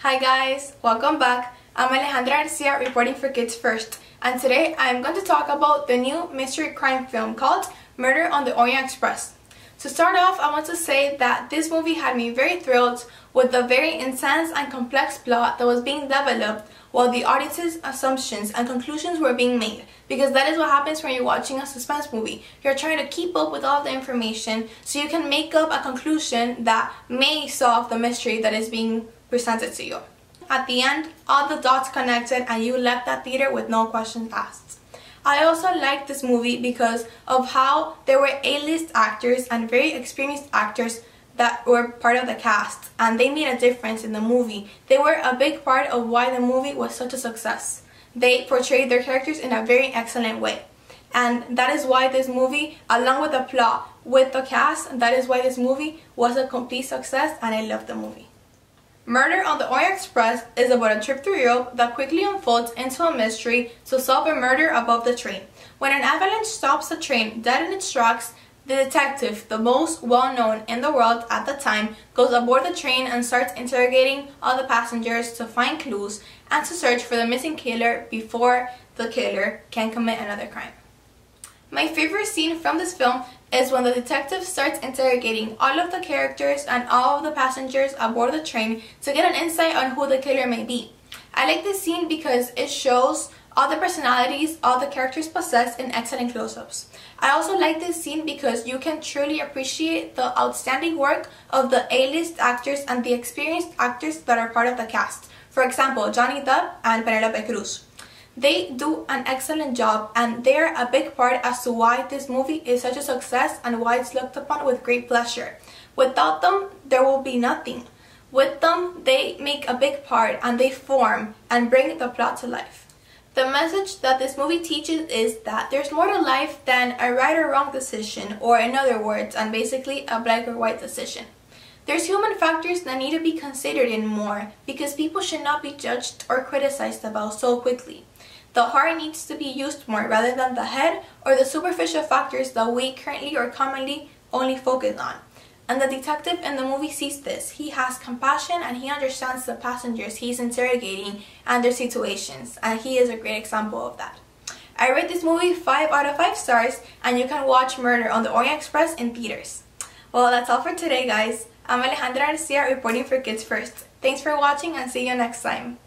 Hi guys, welcome back. I'm Alejandra reporting for Kids First, and today I'm going to talk about the new mystery crime film called Murder on the Orient Express. To start off, I want to say that this movie had me very thrilled with the very intense and complex plot that was being developed while the audience's assumptions and conclusions were being made, because that is what happens when you're watching a suspense movie. You're trying to keep up with all the information so you can make up a conclusion that may solve the mystery that is being presented to you. At the end, all the dots connected and you left that theater with no questions asked. I also liked this movie because of how there were A-list actors and very experienced actors that were part of the cast, and they made a difference in the movie. They were a big part of why the movie was such a success. They portrayed their characters in a very excellent way. And that is why this movie, along with the plot, with the cast, that is why this movie was a complete success, and I loved the movie. Murder on the Orient Express is about a trip through Europe that quickly unfolds into a mystery to solve a murder above the train. When an avalanche stops the train dead in its tracks, the detective, the most well-known in the world at the time, goes aboard the train and starts interrogating all the passengers to find clues and to search for the missing killer before the killer can commit another crime. My favorite scene from this film is when the detective starts interrogating all of the characters and all of the passengers aboard the train to get an insight on who the killer may be. I like this scene because it shows all the personalities all the characters possess in excellent close-ups. I also like this scene because you can truly appreciate the outstanding work of the A-list actors and the experienced actors that are part of the cast. For example, Johnny Depp and Penélope Cruz. They do an excellent job, and they're a big part as to why this movie is such a success and why it's looked upon with great pleasure. Without them, there will be nothing. With them, they make a big part and they form and bring the plot to life. The message that this movie teaches is that there's more to life than a right or wrong decision, or in other words, and basically a black or white decision. There's human factors that need to be considered in more, because people should not be judged or criticized about so quickly. The heart needs to be used more rather than the head or the superficial factors that we currently or commonly only focus on. And the detective in the movie sees this. He has compassion and he understands the passengers he's interrogating and their situations, and he is a great example of that. I rate this movie 5 out of 5 stars, and you can watch Murder on the Orient Express in theaters. Well, that's all for today, guys. I'm Alejandra reporting for Kids First. Thanks for watching and see you next time.